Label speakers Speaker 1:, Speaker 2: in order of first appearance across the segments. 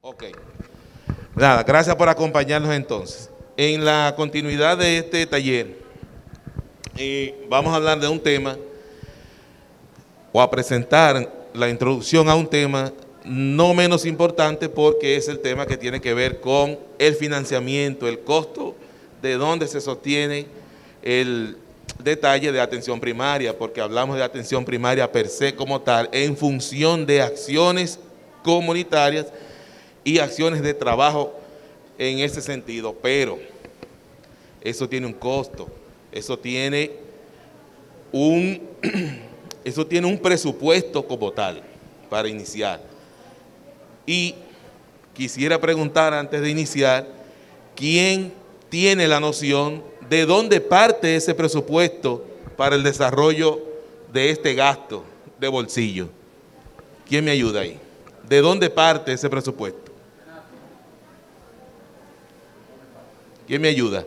Speaker 1: Ok. Nada, gracias por acompañarnos entonces. En la continuidad de este taller, vamos a hablar de un tema, o a presentar la introducción a un tema no menos importante, porque es el tema que tiene que ver con el financiamiento, el costo de dónde se sostiene el detalle de atención primaria, porque hablamos de atención primaria per se como tal, en función de acciones comunitarias y acciones de trabajo en ese sentido, pero eso tiene un costo, eso tiene un presupuesto como tal para iniciar. Y quisiera preguntar antes de iniciar, ¿quién tiene la noción de dónde parte ese presupuesto para el desarrollo de este gasto de bolsillo? ¿Quién me ayuda ahí? ¿De dónde parte ese presupuesto? ¿Quién me ayuda?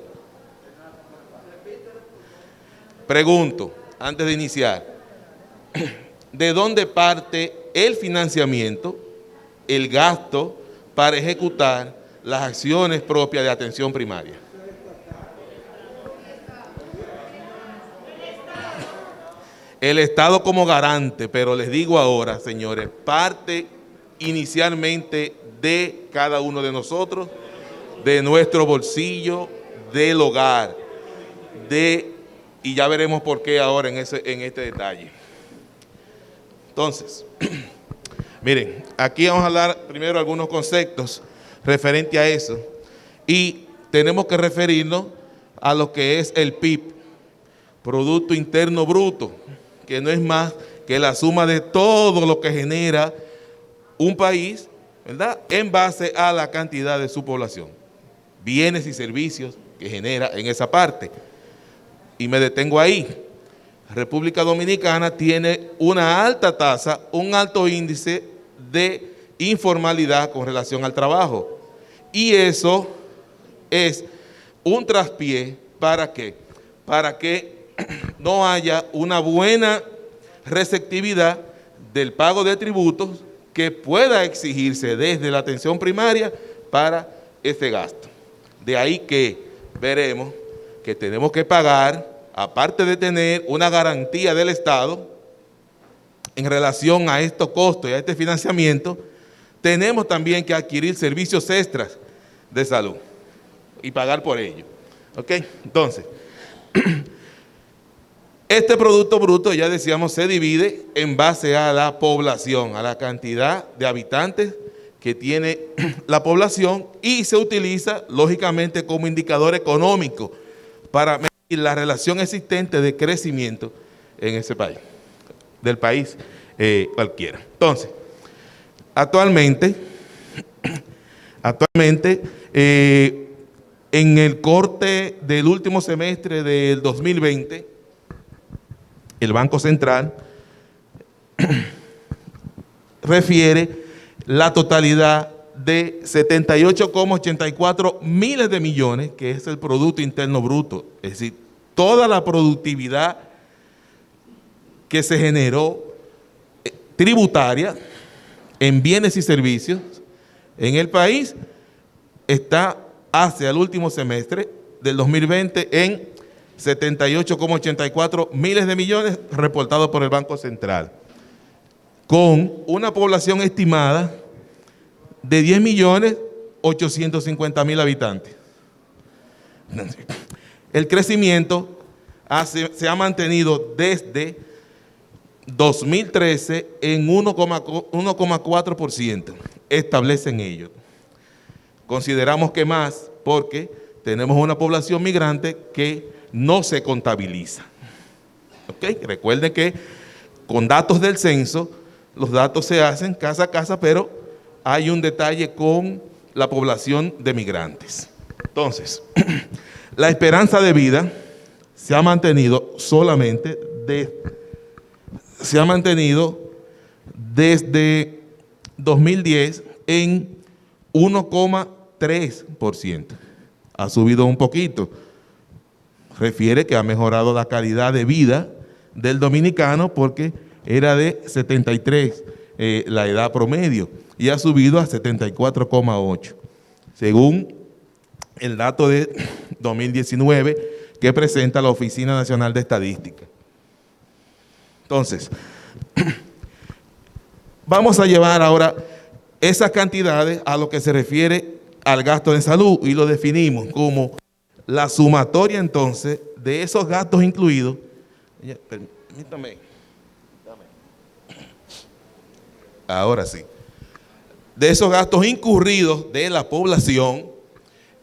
Speaker 1: Pregunto, antes de iniciar, ¿de dónde parte el financiamiento, el gasto para ejecutar las acciones propias de atención primaria? El Estado como garante, pero les digo ahora, señores, parte inicialmente de cada uno de nosotros, de nuestro bolsillo, del hogar, y ya veremos por qué ahora en este detalle. Entonces, miren, aquí vamos a hablar primero algunos conceptos referentes a eso, y tenemos que referirnos a lo que es el PIB, Producto Interno Bruto, que no es más que la suma de todo lo que genera un país, ¿verdad?, en base a la cantidad de su población, bienes y servicios que genera en esa parte. Y me detengo ahí. República Dominicana tiene una alta tasa, un alto índice de informalidad con relación al trabajo. Y eso es un traspié ¿para qué? Para que no haya una buena receptividad del pago de tributos que pueda exigirse desde la atención primaria para ese gasto. De ahí que veremos que tenemos que pagar, aparte de tener una garantía del Estado en relación a estos costos y a este financiamiento, tenemos también que adquirir servicios extras de salud y pagar por ello. ¿Ok? Entonces, este Producto Bruto, ya decíamos, se divide en base a la población, a la cantidad de habitantes que tiene la población, y se utiliza lógicamente como indicador económico para medir la relación existente de crecimiento en ese país, del país cualquiera. Entonces, actualmente en el corte del último semestre del 2020, el Banco Central refiere la totalidad de 78,84 miles de millones, que es el Producto Interno Bruto, es decir, toda la productividad que se generó tributaria en bienes y servicios en el país está hacia el último semestre del 2020 en 78,84 miles de millones reportados por el Banco Central, con una población estimada de 10.850.000 habitantes. El crecimiento se ha mantenido desde 2013 en 1,4%, establecen ellos. Consideramos que más porque tenemos una población migrante que no se contabiliza. ¿Ok? Recuerden que con datos del censo, los datos se hacen casa a casa, pero hay un detalle con la población de migrantes. Entonces, la esperanza de vida se ha mantenido desde 2010 en 1,3%. Ha subido un poquito. Refiere que ha mejorado la calidad de vida del dominicano, porque era de 73 la edad promedio y ha subido a 74,8, según el dato de 2019 que presenta la Oficina Nacional de Estadística. Entonces, vamos a llevar ahora esas cantidades a lo que se refiere al gasto de salud y lo definimos como la sumatoria entonces de esos gastos incluidos. Permítame. Ahora sí. De esos gastos incurridos de la población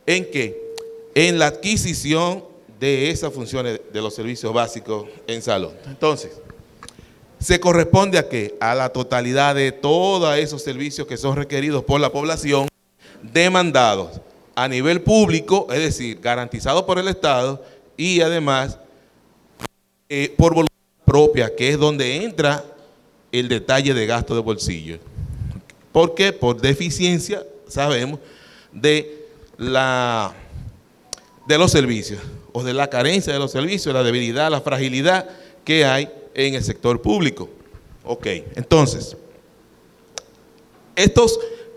Speaker 1: en que en la adquisición de esas funciones de los servicios básicos en salud. Entonces, se corresponde a ¿qué? A la totalidad de todos esos servicios que son requeridos por la población, demandados a nivel público, es decir, garantizados por el Estado y además por voluntad propia, que es donde entra el detalle de gasto de bolsillo. ¿Por qué? Por deficiencia, sabemos, de los servicios, o de la carencia de los servicios, la debilidad, la fragilidad que hay en el sector público. Ok, entonces,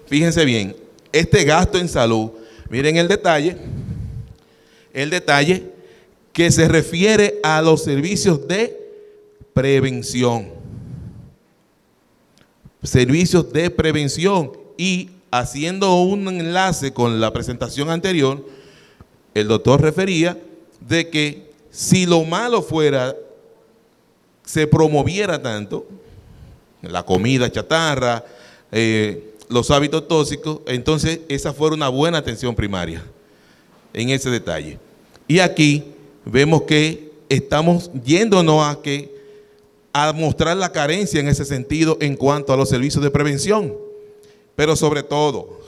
Speaker 1: fíjense bien, este gasto en salud, miren el detalle que se refiere a los servicios de prevención. Servicios de prevención, y haciendo un enlace con la presentación anterior, el doctor refería de que si lo malo fuera, se promoviera tanto, la comida chatarra, los hábitos tóxicos, entonces esa fuera una buena atención primaria en ese detalle. Y aquí vemos que estamos yéndonos a mostrar la carencia en ese sentido en cuanto a los servicios de prevención. Pero sobre todo,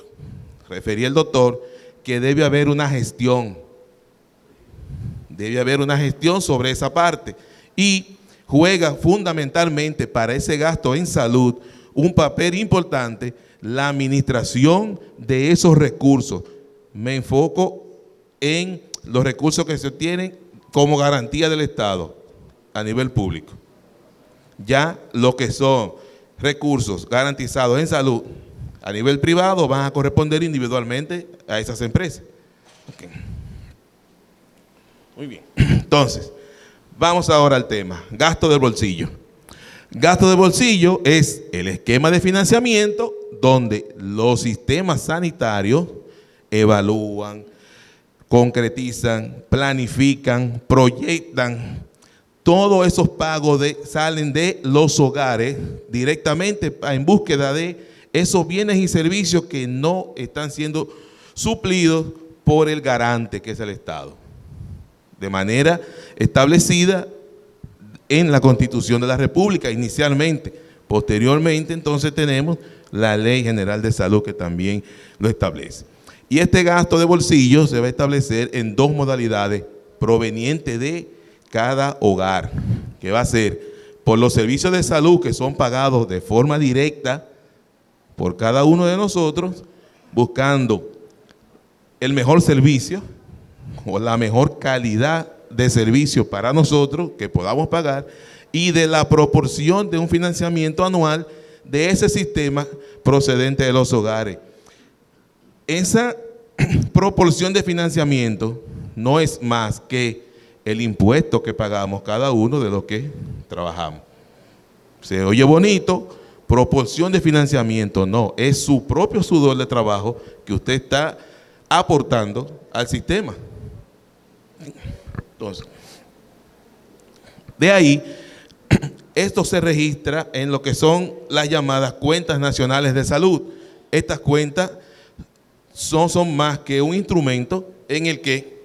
Speaker 1: refería el doctor, que debe haber una gestión. Debe haber una gestión sobre esa parte. Y juega fundamentalmente para ese gasto en salud un papel importante la administración de esos recursos. Me enfoco en los recursos que se obtienen como garantía del Estado a nivel público. Ya lo que son recursos garantizados en salud a nivel privado van a corresponder individualmente a esas empresas. Okay. Muy bien. Entonces, vamos ahora al tema, gasto del bolsillo. Gasto de bolsillo es el esquema de financiamiento donde los sistemas sanitarios evalúan, concretizan, planifican, proyectan. Todos esos pagos salen de los hogares directamente en búsqueda de esos bienes y servicios que no están siendo suplidos por el garante, que es el Estado, de manera establecida en la Constitución de la República inicialmente. Posteriormente, entonces, tenemos la Ley General de Salud que también lo establece. Y este gasto de bolsillo se va a establecer en dos modalidades provenientes de cada hogar, que va a ser por los servicios de salud que son pagados de forma directa por cada uno de nosotros, buscando el mejor servicio o la mejor calidad de servicio para nosotros que podamos pagar, y de la proporción de un financiamiento anual de ese sistema procedente de los hogares. Esa proporción de financiamiento no es más que el impuesto que pagamos cada uno de los que trabajamos. Se oye bonito, proporción de financiamiento, no, es su propio sudor de trabajo que usted está aportando al sistema. Entonces, de ahí, esto se registra en lo que son las llamadas cuentas nacionales de salud. Estas cuentas son más que un instrumento en el que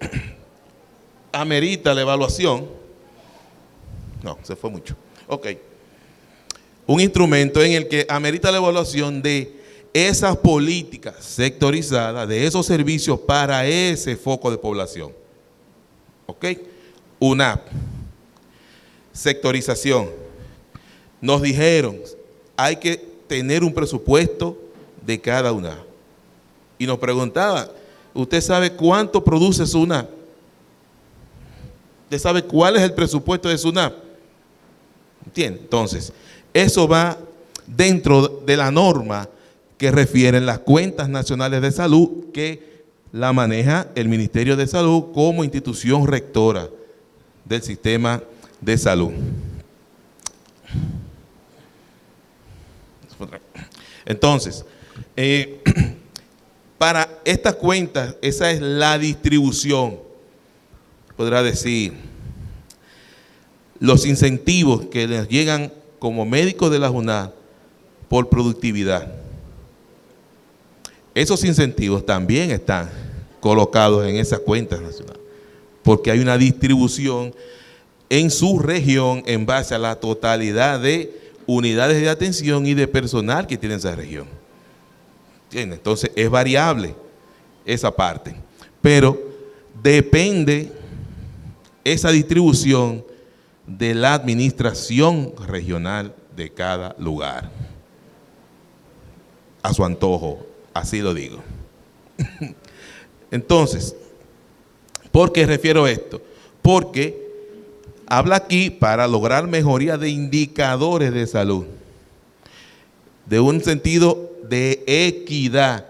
Speaker 1: amerita la evaluación. No, se fue mucho. Ok. Un instrumento en el que amerita la evaluación de esas políticas sectorizadas, de esos servicios para ese foco de población. Ok. UNAP. Sectorización. Nos dijeron, hay que tener un presupuesto de cada UNAP. Y nos preguntaban, ¿usted sabe cuánto produce su UNAP? ¿Usted sabe cuál es el presupuesto de SUNAP? ¿Entiende? Entonces, eso va dentro de la norma que refieren las cuentas nacionales de salud que la maneja el Ministerio de Salud como institución rectora del sistema de salud. Entonces, para estas cuentas, esa es la distribución, podrá decir, los incentivos que les llegan como médicos de la JUNAR por productividad. Esos incentivos también están colocados en esas cuentas nacionales, porque hay una distribución en su región en base a la totalidad de unidades de atención y de personal que tiene esa región. ¿Entiendes? Entonces es variable esa parte, pero depende esa distribución de la administración regional de cada lugar. A su antojo, así lo digo. Entonces, ¿por qué refiero esto? Porque habla aquí para lograr mejoría de indicadores de salud, de un sentido de equidad.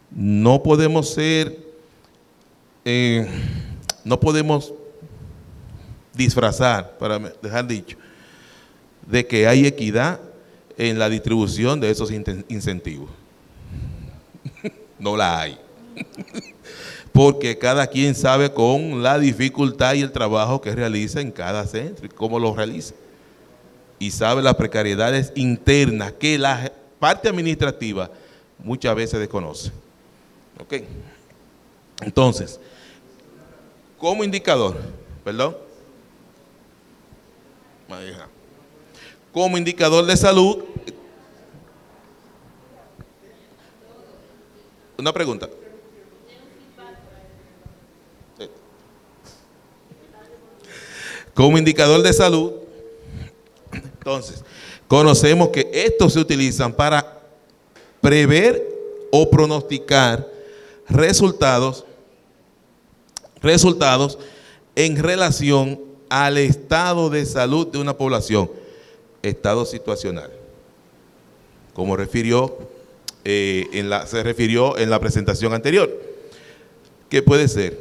Speaker 1: No podemos no podemos disfrazar, para dejar dicho, de que hay equidad en la distribución de esos incentivos. No la hay. Porque cada quien sabe con la dificultad y el trabajo que realiza en cada centro y cómo lo realiza. Y sabe las precariedades internas que la parte administrativa muchas veces desconoce. ¿Ok? Entonces, como indicador, perdón, como indicador de salud, una pregunta. Como indicador de salud, entonces, conocemos que estos se utilizan para prever o pronosticar resultados en relación al estado de salud de una población, estado situacional, como se refirió en la presentación anterior, que puede ser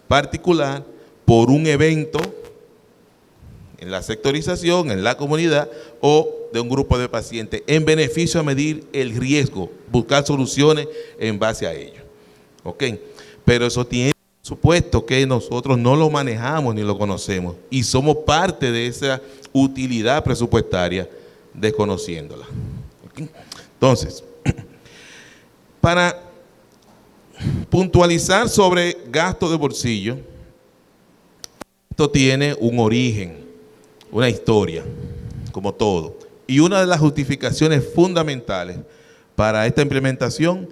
Speaker 1: particular por un evento en la sectorización, en la comunidad o de un grupo de pacientes, en beneficio a medir el riesgo, buscar soluciones en base a ello. ¿Ok? Pero eso tiene supuesto que nosotros no lo manejamos ni lo conocemos y somos parte de esa utilidad presupuestaria desconociéndola. ¿Ok? Entonces, para puntualizar sobre gasto de bolsillo, esto tiene un origen, una historia, como todo. Y una de las justificaciones fundamentales para esta implementación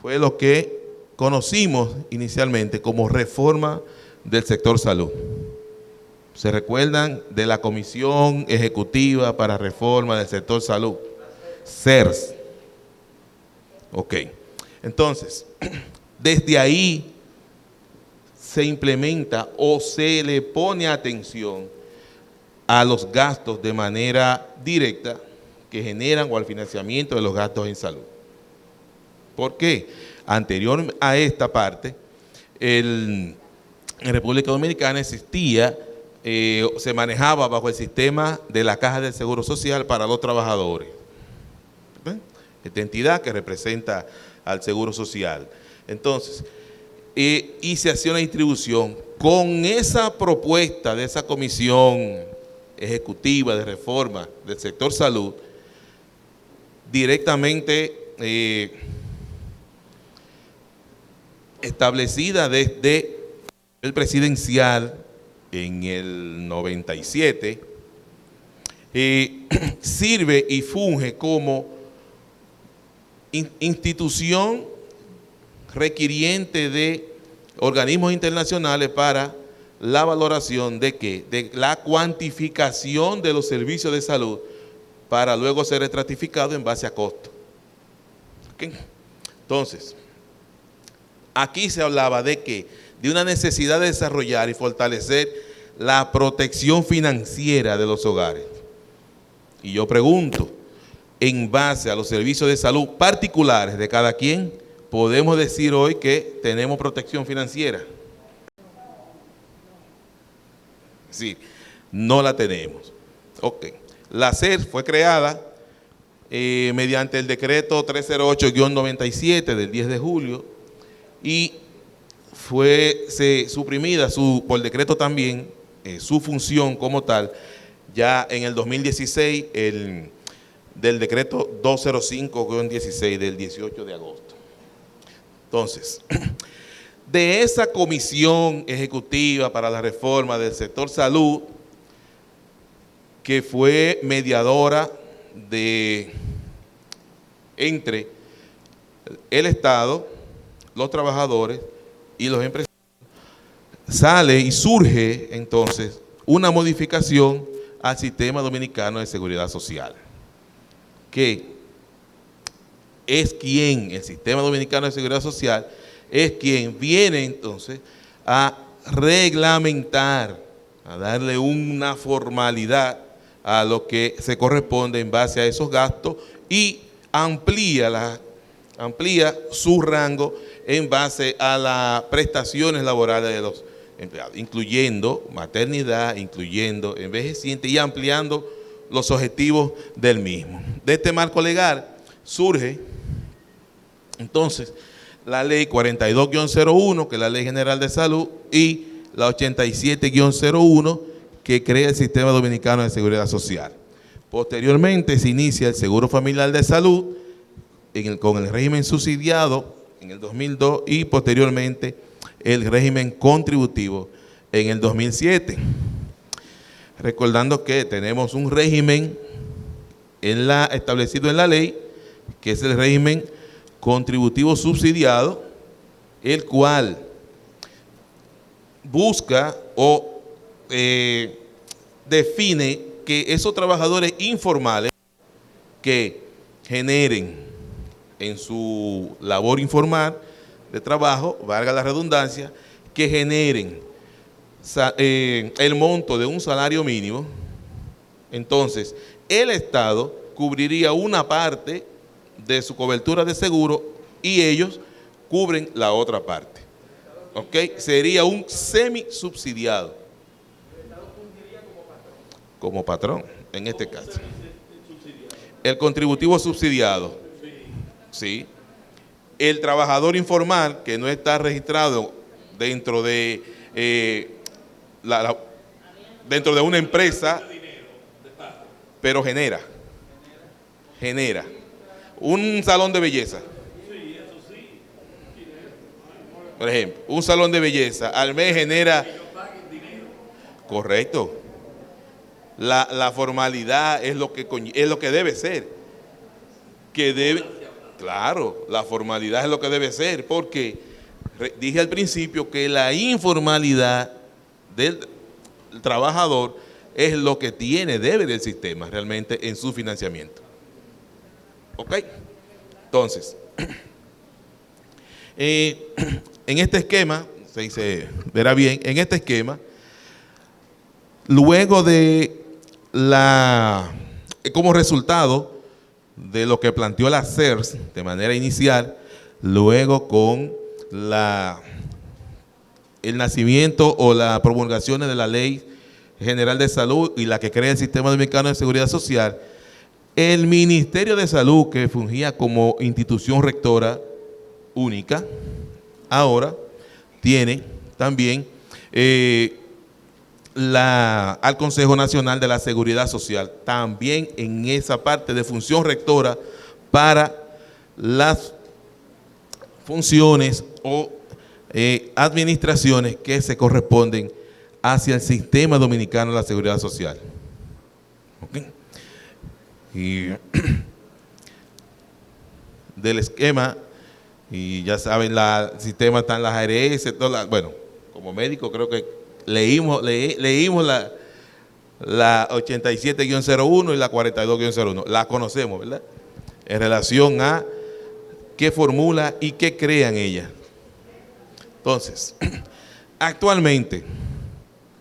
Speaker 1: fue lo que conocimos inicialmente como reforma del sector salud. ¿Se recuerdan de la Comisión Ejecutiva para Reforma del Sector Salud? CERS. Ok. Entonces, desde ahí se implementa o se le pone atención a los gastos de manera directa que generan o al financiamiento de los gastos en salud. ¿Por qué? Anterior a esta parte, en República Dominicana existía, se manejaba bajo el sistema de la Caja del Seguro Social para los trabajadores. ¿Ven? Esta entidad que representa al Seguro Social. Entonces, y se hacía una distribución con esa propuesta de esa comisión ejecutiva de reforma del sector salud, directamente establecida desde el presidencial en el 97, sirve y funge como institución requiriente de organismos internacionales para la valoración de ¿qué? De la cuantificación de los servicios de salud para luego ser estratificado en base a costo. ¿Okay? Entonces, aquí se hablaba de que de una necesidad de desarrollar y fortalecer la protección financiera de los hogares. Y yo pregunto, en base a los servicios de salud particulares de cada quien, podemos decir hoy que tenemos protección financiera. Sí, no la tenemos. Ok. La SER fue creada mediante el decreto 308-97 del 10 de julio y fue suprimida por decreto también su función como tal ya en el 2016 del decreto 205-16 del 18 de agosto. Entonces, de esa comisión ejecutiva para la reforma del sector salud, que fue mediadora entre el Estado, los trabajadores y los empresarios, sale y surge entonces una modificación al sistema dominicano de seguridad social, que es el sistema dominicano de seguridad social es quien viene entonces a reglamentar, a darle una formalidad a lo que se corresponde en base a esos gastos y amplía su rango en base a las prestaciones laborales de los empleados, incluyendo maternidad, incluyendo envejeciente y ampliando los objetivos del mismo. De este marco legal surge entonces la ley 42-01, que es la Ley General de Salud, y la 87-01, que crea el Sistema Dominicano de Seguridad Social. Posteriormente se inicia el Seguro Familiar de Salud con el régimen subsidiado en el 2002 y posteriormente el régimen contributivo en el 2007. Recordando que tenemos un régimen establecido en la ley, que es el régimen contributivo subsidiado, el cual busca o define que esos trabajadores informales que generen en su labor informal de trabajo, valga la redundancia, que generen el monto de un salario mínimo, entonces el Estado cubriría una parte de su cobertura de seguro y ellos cubren la otra parte. ¿Ok? Sería un semi-subsidiado. Como patrón, en este caso. El contributivo subsidiado. Sí. El trabajador informal que no está registrado dentro de dentro de una empresa, pero genera un salón de belleza. Por ejemplo, un salón de belleza al mes genera, correcto, la formalidad es lo que debe ser, claro, la formalidad es lo que debe ser, porque dije al principio que la informalidad del trabajador es lo que debe del sistema realmente en su financiamiento. ¿Ok? Entonces, en este esquema, se verá bien, en este esquema, luego de como resultado de lo que planteó la CERS de manera inicial, luego con el nacimiento o la promulgación de la Ley General de Salud y la que crea el Sistema Dominicano de Seguridad Social, el Ministerio de Salud, que fungía como institución rectora única, ahora tiene también al Consejo Nacional de la Seguridad Social, también en esa parte de función rectora para las funciones o administraciones que se corresponden hacia el Sistema Dominicano de la Seguridad Social. ¿Okay? Y del esquema, y ya saben, el sistema está en las ARS, bueno, como médico creo que leímos la 87-01 y la 42-01, la conocemos, ¿verdad? En relación a qué formula y qué crean ellas. Entonces, actualmente,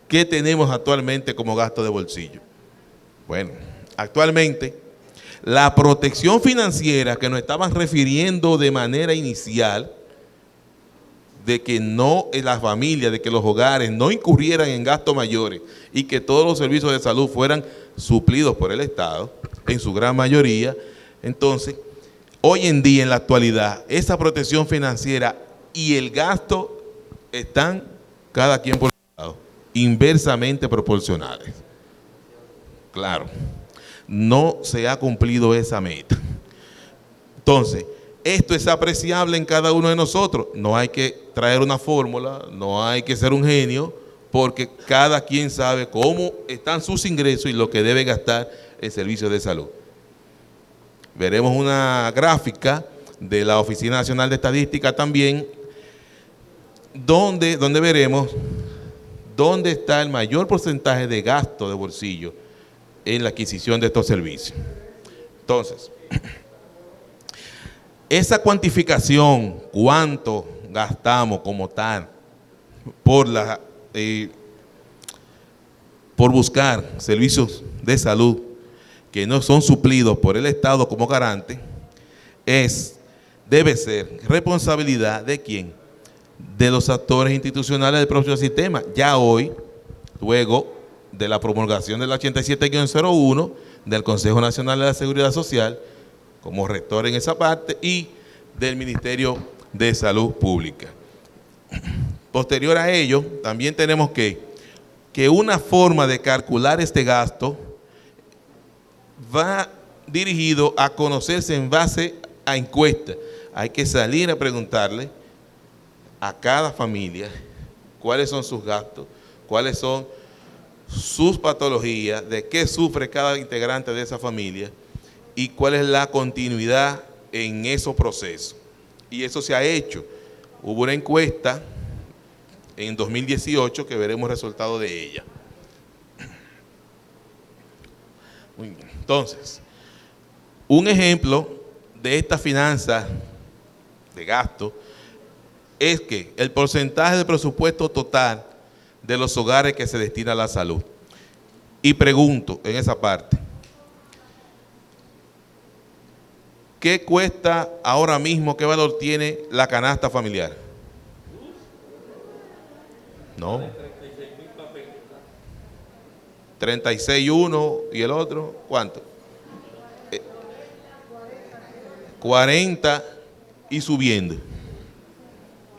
Speaker 1: ¿qué tenemos actualmente como gasto de bolsillo? Bueno, actualmente la protección financiera que nos estaban refiriendo de manera inicial, de que no las familias, de que los hogares no incurrieran en gastos mayores y que todos los servicios de salud fueran suplidos por el Estado, en su gran mayoría. Entonces, hoy en día, en la actualidad, esa protección financiera y el gasto están cada quien por su lado, inversamente proporcionales. Claro, no se ha cumplido esa meta. Entonces, esto es apreciable en cada uno de nosotros. No hay que traer una fórmula, no hay que ser un genio, porque cada quien sabe cómo están sus ingresos y lo que debe gastar el servicio de salud. Veremos una gráfica de la Oficina Nacional de Estadística también, donde veremos dónde está el mayor porcentaje de gasto de bolsillo en la adquisición de estos servicios. Entonces, esa cuantificación, cuánto gastamos como tal por buscar servicios de salud que no son suplidos por el Estado como garante, debe ser responsabilidad de ¿quién? De los actores institucionales del propio sistema. Ya hoy, luego de la promulgación de la 87-01 del Consejo Nacional de la Seguridad Social, como rector en esa parte, y del Ministerio de Salud Pública. Posterior a ello, también tenemos que una forma de calcular este gasto va dirigido a conocerse en base a encuestas. Hay que salir a preguntarle a cada familia cuáles son sus gastos, cuáles son sus patologías, de qué sufre cada integrante de esa familia y cuál es la continuidad en esos procesos. Y eso se ha hecho. Hubo una encuesta en 2018 que veremos resultados de ella. Muy bien. Entonces, un ejemplo de esta finanza de gasto es que el porcentaje de presupuesto total de los hogares que se destina a la salud. Y pregunto en esa parte, ¿qué cuesta ahora mismo, qué valor tiene la canasta familiar? No. 36.1 y el otro, ¿cuánto? 40 y subiendo.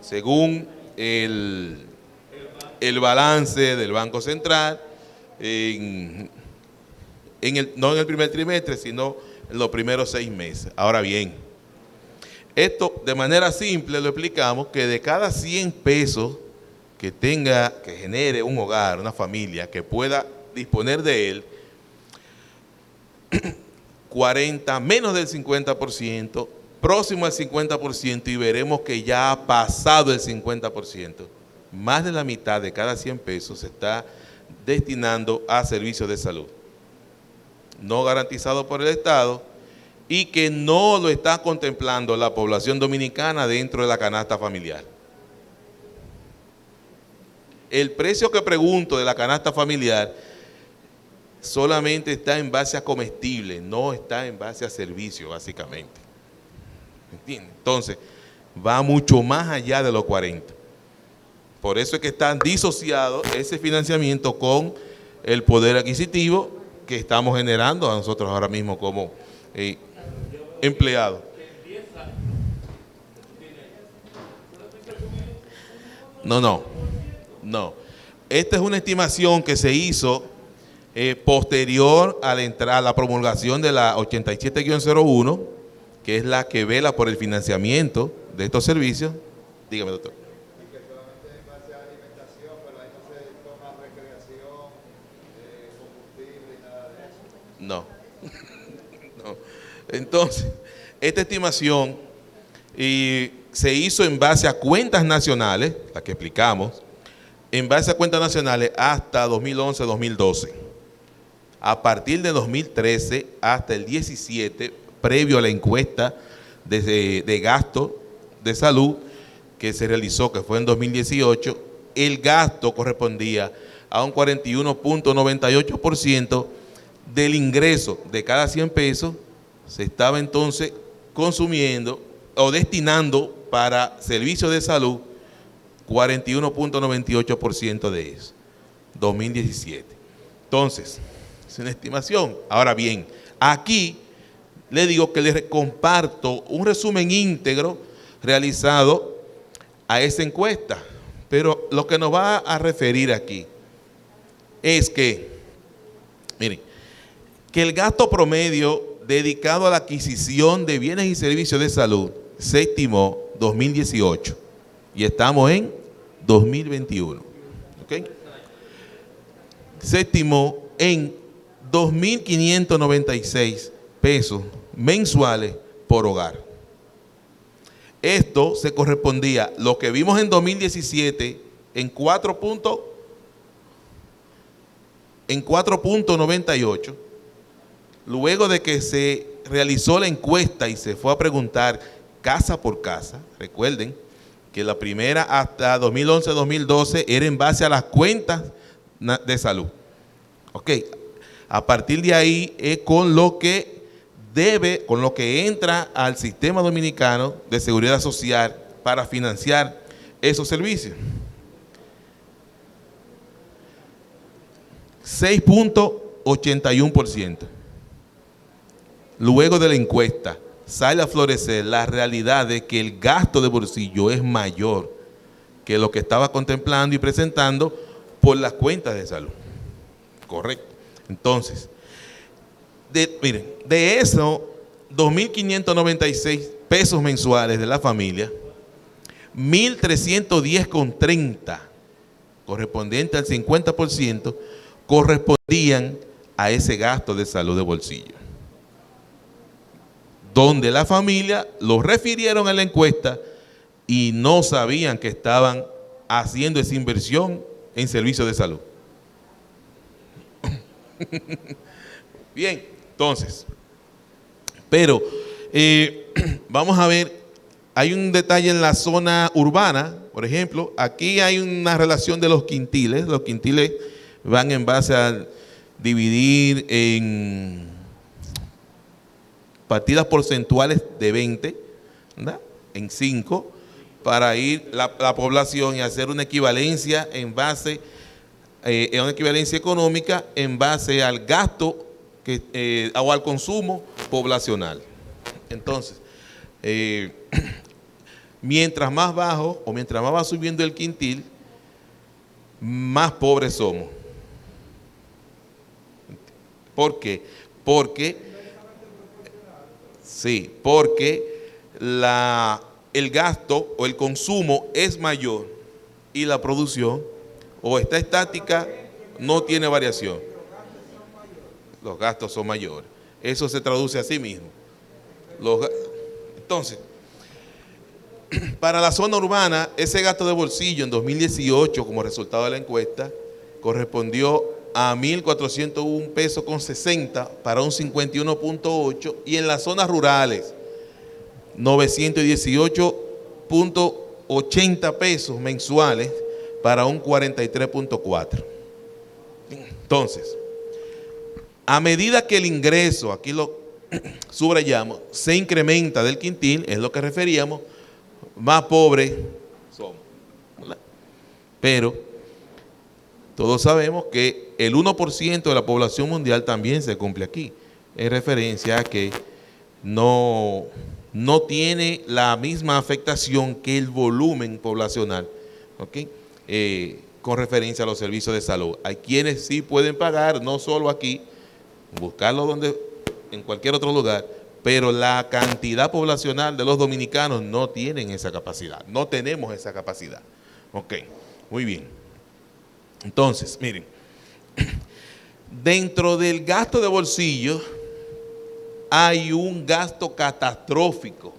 Speaker 1: Según el balance del Banco Central, no en el primer trimestre, sino en los primeros 6 meses. Ahora bien, esto de manera simple lo explicamos, que de cada 100 pesos que genere un hogar, una familia, que pueda disponer de él, 40, menos del 50%, próximo al 50%, y veremos que ya ha pasado el 50%. Más de la mitad de cada 100 pesos se está destinando a servicios de salud, no garantizados por el Estado, y que no lo está contemplando la población dominicana dentro de la canasta familiar. El precio que pregunto de la canasta familiar solamente está en base a comestibles, no está en base a servicios, básicamente. ¿Entiendes? Entonces, va mucho más allá de los 40. Por eso es que está disociado ese financiamiento con el poder adquisitivo que estamos generando a nosotros ahora mismo como empleados. No. Esta es una estimación que se hizo posterior a la promulgación de la 87-01, que es la que vela por el financiamiento de estos servicios. Dígame, doctor. Y que solamente en base a alimentación, pero ahí no se toma recreación, combustible y nada de eso. No. Entonces, esta estimación se hizo en base a cuentas nacionales, la que explicamos, en base a cuentas nacionales hasta 2011-2012. A partir de 2013 hasta el 17, previo a la encuesta de gasto de salud que se realizó, que fue en 2018, el gasto correspondía a un 41.98% del ingreso de cada 100 pesos se estaba entonces consumiendo o destinando para servicios de salud 41.98% de eso, 2017. Entonces, es una estimación. Ahora bien, aquí le digo que les comparto un resumen íntegro realizado a esa encuesta, pero lo que nos va a referir aquí es que, miren, que el gasto promedio dedicado a la adquisición de bienes y servicios de salud se estimó 2018 y estamos en 2021. ¿Okay? Se estimó en 2.596 pesos mensuales por hogar. Esto se correspondía, lo que vimos en 2017, en 4.98, luego de que se realizó la encuesta y se fue a preguntar casa por casa. Recuerden que la primera hasta 2011-2012 era en base a las cuentas de salud. Ok, a partir de ahí es con lo que entra al sistema dominicano de seguridad social para financiar esos servicios. 6.81%. Luego de la encuesta sale a florecer la realidad de que el gasto de bolsillo es mayor que lo que estaba contemplando y presentando por las cuentas de salud. Correcto. Entonces, miren, de eso, 2.596 pesos mensuales de la familia, 1.310,30, correspondiente al 50%, correspondían a ese gasto de salud de bolsillo, donde la familia lo refirieron a la encuesta y no sabían que estaban haciendo esa inversión en servicios de salud. Bien, entonces, pero vamos a ver, hay un detalle en la zona urbana, por ejemplo, aquí hay una relación de los quintiles van en base a dividir en partidas porcentuales de 20, ¿verdad?, en 5, para ir la población y hacer una equivalencia en base una equivalencia económica en base al gasto o al consumo poblacional. Entonces, mientras más bajo o mientras más va subiendo el quintil, más pobres somos. ¿Por qué? Porque el gasto o el consumo es mayor y la producción o está estática, no tiene variación. Los gastos son mayores. Eso se traduce a sí mismo. Entonces, para la zona urbana, ese gasto de bolsillo en 2018, como resultado de la encuesta, correspondió a 1.401 pesos con 60 para un 51.8, y en las zonas rurales, 918.80 pesos mensuales para un 43.4. Entonces, a medida que el ingreso, aquí lo subrayamos, se incrementa del quintil, es lo que referíamos, más pobres somos, ¿verdad? Pero todos sabemos que el 1% de la población mundial también se cumple aquí, en referencia a que no tiene la misma afectación que el volumen poblacional, ¿ok? Con referencia a los servicios de salud. Hay quienes sí pueden pagar, no solo aquí, buscarlo en cualquier otro lugar, pero la cantidad poblacional de los dominicanos no tienen esa capacidad, no tenemos esa capacidad. Ok, muy bien. Entonces, miren, dentro del gasto de bolsillo hay un gasto catastrófico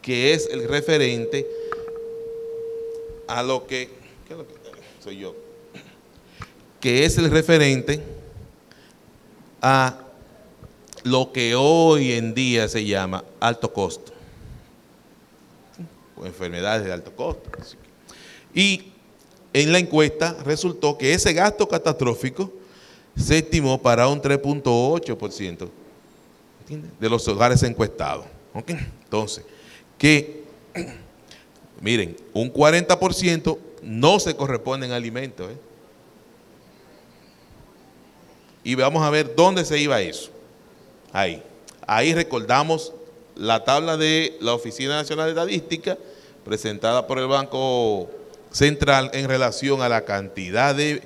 Speaker 1: que es el referente a lo que, ¿qué es lo que soy yo? Que es el referente a lo que hoy en día se llama alto costo, o enfermedades de alto costo. Y en la encuesta resultó que ese gasto catastrófico se estimó para un 3.8%. ¿entiendes?, de los hogares encuestados. ¿Ok? Entonces, que, miren, un 40% no se corresponde en alimentos. Y vamos a ver dónde se iba eso. Ahí recordamos la tabla de la Oficina Nacional de Estadística presentada por el Banco Central en relación a la cantidad de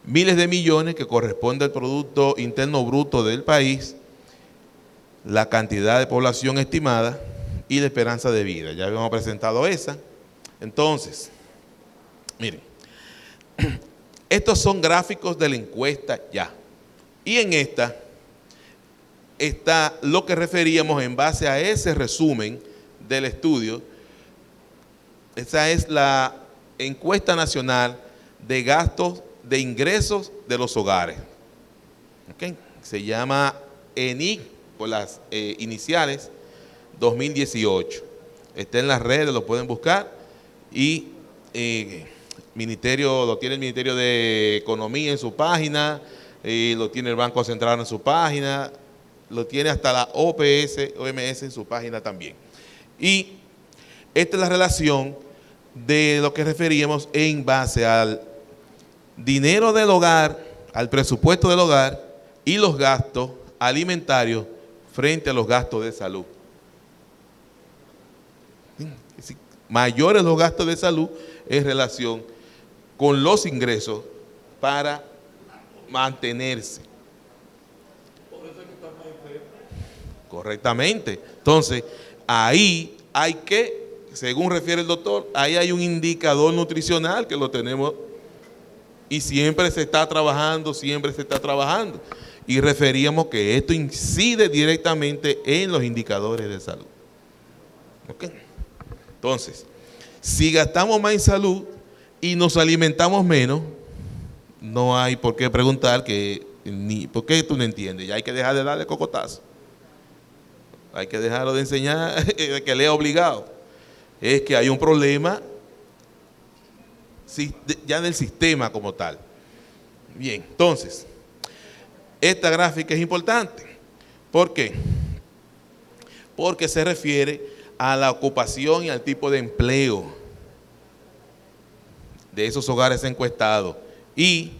Speaker 1: miles de millones que corresponde al Producto Interno Bruto del país, la cantidad de población estimada y la esperanza de vida. Ya habíamos presentado esa. Entonces, miren, estos son gráficos de la encuesta ya. Y en esta está lo que referíamos en base a ese resumen del estudio. Esa es la encuesta nacional de gastos de ingresos de los hogares. ¿Okay? Se llama ENIC por las iniciales 2018. Está en las redes, lo pueden buscar. Y lo tiene el Ministerio de Economía en su página, lo tiene el Banco Central en su página, lo tiene hasta la OMS en su página también. Y esta es la relación de lo que referíamos en base al dinero del hogar, al presupuesto del hogar y los gastos alimentarios frente a los gastos de salud. Mayores los gastos de salud en relación con los ingresos para mantenerse. Correctamente. Entonces, ahí hay que, según refiere el doctor, ahí hay un indicador nutricional que lo tenemos y siempre se está trabajando, Y referíamos que esto incide directamente en los indicadores de salud. ¿Ok? Entonces, si gastamos más en salud y nos alimentamos menos, no hay por qué preguntar ¿por qué tú no entiendes? Ya hay que dejar de darle cocotazo. Hay que dejarlo de enseñar, que lea obligado. Es que hay un problema ya del sistema como tal. Bien, entonces, esta gráfica es importante. ¿Por qué? Porque se refiere a la ocupación y al tipo de empleo de esos hogares encuestados. Y,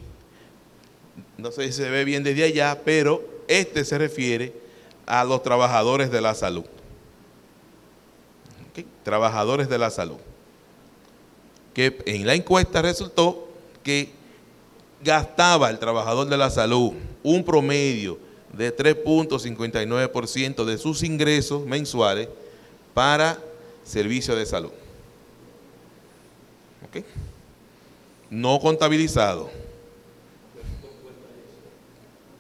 Speaker 1: no sé si se ve bien desde allá, pero este se refiere a los trabajadores de la salud. ¿Okay? Trabajadores de la salud. Que en la encuesta resultó que gastaba el trabajador de la salud un promedio de 3.59% de sus ingresos mensuales para servicios de salud. ¿Okay? No contabilizado.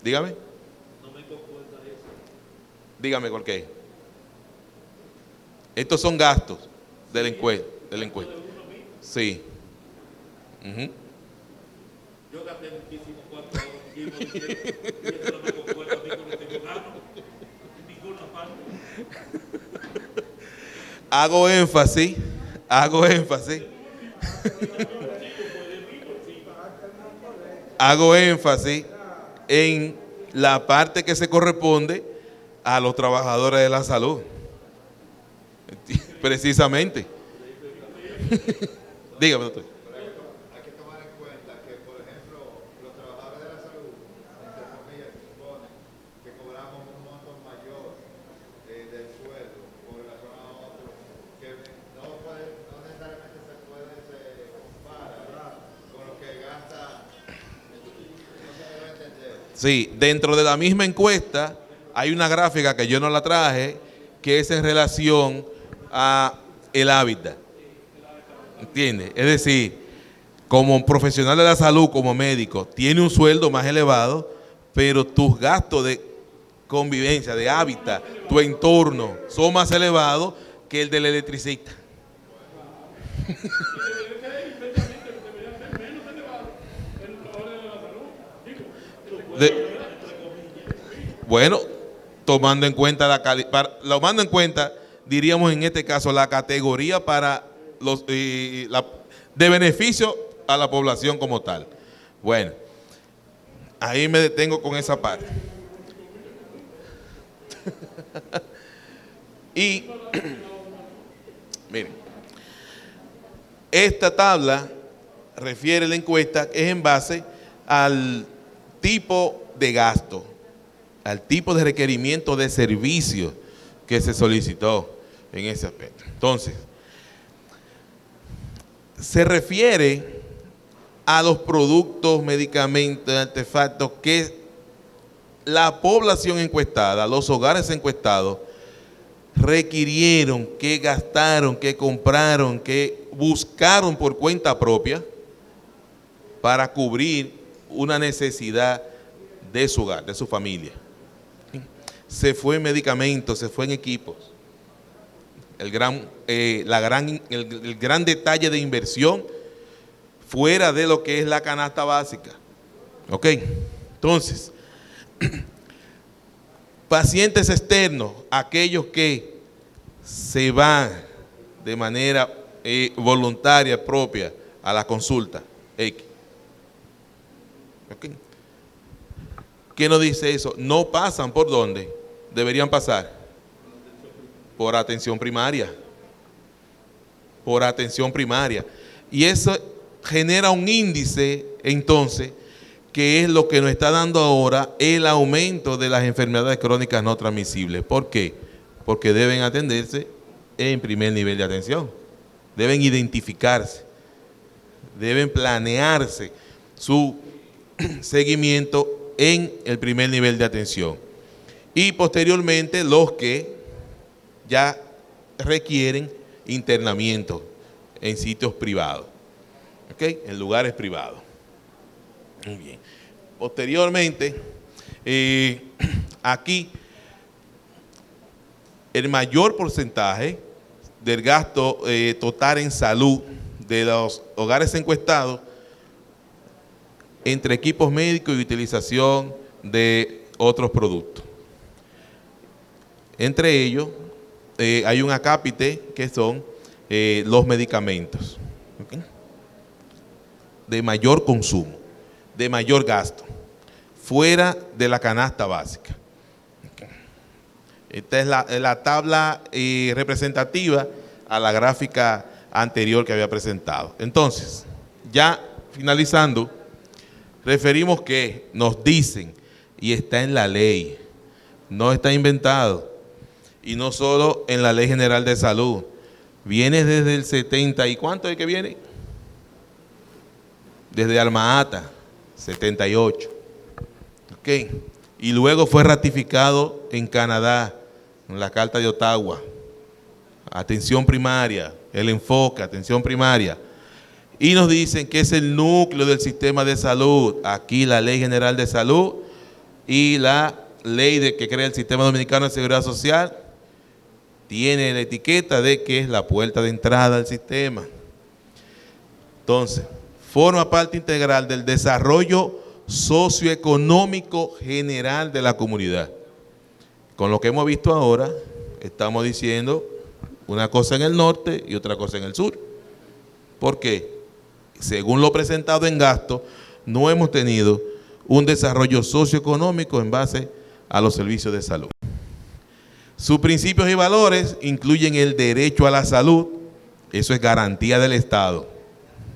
Speaker 1: Dígame. Dígame por qué. Estos son gastos de la encuesta. Sí.
Speaker 2: Yo gasté muchísimo 4 horas y eso no me concuerda a mí con lo que yo gano. En ninguna parte.
Speaker 1: Hago énfasis en la parte que se corresponde a los trabajadores de la salud. Precisamente. Dígame, doctor.
Speaker 3: Hay que tomar en cuenta que, por ejemplo, los trabajadores de la salud, entre comillas, suponen que cobramos un monto mayor del sueldo con relación a otros, que no necesariamente se compara con lo que gasta. No se debe entender.
Speaker 1: Sí, dentro de la misma encuesta hay una gráfica que yo no la traje, que es en relación a el hábitat. ¿Entiendes? Es decir, como profesional de la salud, como médico, tiene un sueldo más elevado, pero tus gastos de convivencia, de hábitat, tu entorno, son más elevados que el del electricista. Bueno, tomando en cuenta lo mando en cuenta, diríamos en este caso, la categoría para los de beneficio a la población como tal. Bueno, ahí me detengo con esa parte. Y, miren, esta tabla refiere la encuesta, es en base al tipo de gasto, al tipo de requerimiento de servicio que se solicitó en ese aspecto. Entonces, se refiere a los productos, medicamentos, artefactos que la población encuestada, los hogares encuestados, requirieron, que gastaron, que compraron, que buscaron por cuenta propia para cubrir una necesidad de su hogar, de su familia. Se fue en medicamentos, se fue en equipos. El gran detalle de inversión fuera de lo que es la canasta básica. ¿Ok? Entonces, pacientes externos, aquellos que se van de manera voluntaria, propia, a la consulta. X. ¿Ok? ¿Qué nos dice eso? No pasan por dónde deberían pasar. Por atención primaria. Por atención primaria. Y eso genera un índice, entonces, que es lo que nos está dando ahora el aumento de las enfermedades crónicas no transmisibles. ¿Por qué? Porque deben atenderse en primer nivel de atención. Deben identificarse. Deben planearse su seguimiento en el primer nivel de atención. Y posteriormente los que ya requieren internamiento en sitios privados. ¿Ok? En lugares privados. Muy bien. Posteriormente, aquí el mayor porcentaje del gasto total en salud de los hogares encuestados entre equipos médicos y utilización de otros productos. Entre ellos hay un acápite que son los medicamentos, ¿okay? De mayor consumo, de mayor gasto, fuera de la canasta básica. Okay. Esta es la tabla representativa a la gráfica anterior que había presentado. Entonces, ya finalizando, referimos que nos dicen, y está en la ley, no está inventado, y no solo en la Ley General de Salud, viene desde el 70, ¿y cuánto es que viene? Desde Alma Ata, 78. Ok, y luego fue ratificado en Canadá, en la Carta de Ottawa. Atención primaria, el enfoque, atención primaria. Y nos dicen que es el núcleo del sistema de salud. Aquí la Ley General de Salud y la ley que crea el Sistema Dominicano de Seguridad Social tiene la etiqueta de que es la puerta de entrada al sistema. Entonces, forma parte integral del desarrollo socioeconómico general de la comunidad. Con lo que hemos visto ahora, estamos diciendo una cosa en el norte y otra cosa en el sur. ¿Por qué? Según lo presentado en gasto, no hemos tenido un desarrollo socioeconómico en base a los servicios de salud. Sus principios y valores incluyen el derecho a la salud, eso es garantía del Estado,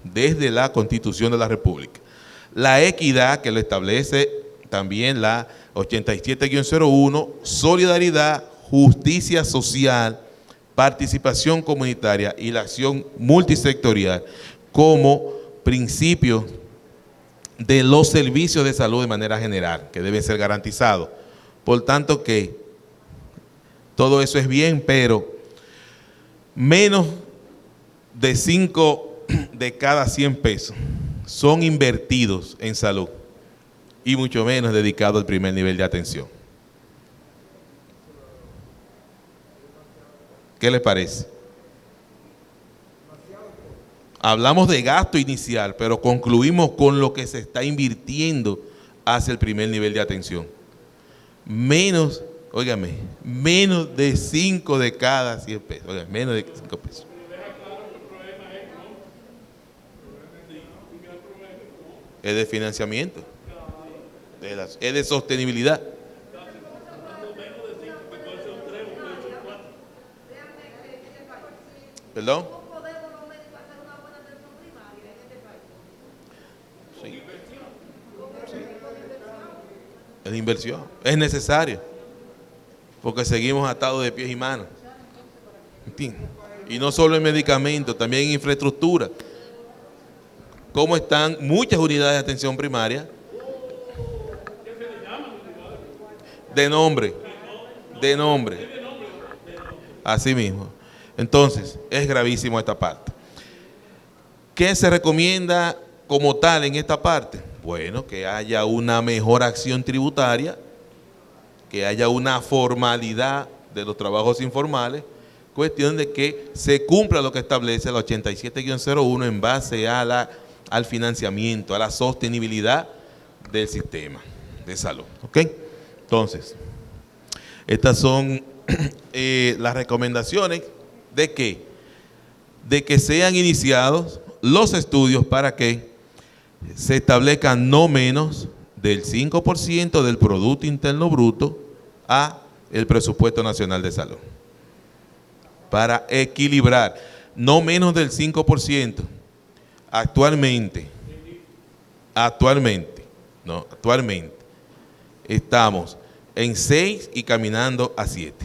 Speaker 1: desde la Constitución de la República. La equidad, que lo establece también la 87-01, solidaridad, justicia social, participación comunitaria y la acción multisectorial como principios de los servicios de salud de manera general, que deben ser garantizados. Por tanto que todo eso es bien, pero menos de 5 de cada 100 pesos son invertidos en salud y mucho menos dedicados al primer nivel de atención. ¿Qué les parece? Hablamos de gasto inicial, pero concluimos con lo que se está invirtiendo hacia el primer nivel de atención. Menos, óigame, menos de 5 de cada 100 pesos. Óigame, menos de 5 pesos. Es de financiamiento. Es de sostenibilidad. ¿Perdón?
Speaker 4: ¿Cómo podemos los médicos hacer una buena atención primaria en este país?
Speaker 1: Sí.
Speaker 4: Con ese tipo de inversión.
Speaker 1: Es inversión. Es necesario. Porque seguimos atados de pies y manos. ¿Entiendes? Y no solo en medicamentos, también en infraestructura. ¿Cómo están muchas unidades de atención primaria? De nombre. Así mismo. Entonces, es gravísimo esta parte. ¿Qué se recomienda como tal en esta parte? Bueno, que haya una mejor acción tributaria, que haya una formalidad de los trabajos informales, cuestión de que se cumpla lo que establece la 87-01 en base a al financiamiento, a la sostenibilidad del sistema de salud. ¿Ok? Entonces, estas son las recomendaciones de que sean iniciados los estudios para que se establezcan no menos del 5% del Producto Interno Bruto a el Presupuesto Nacional de Salud. Para equilibrar, no menos del 5%. Actualmente estamos en 6 y caminando a 7.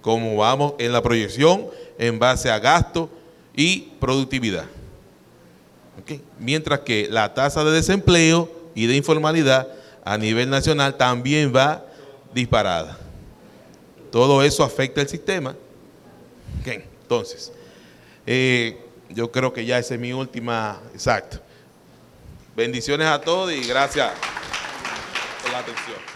Speaker 1: Como vamos en la proyección en base a gasto y productividad. ¿Okay? Mientras que la tasa de desempleo y de informalidad a nivel nacional también va disparada. Todo eso afecta el sistema. Okay. Entonces, yo creo que ya esa es mi última, exacto. Bendiciones a todos y gracias por la atención.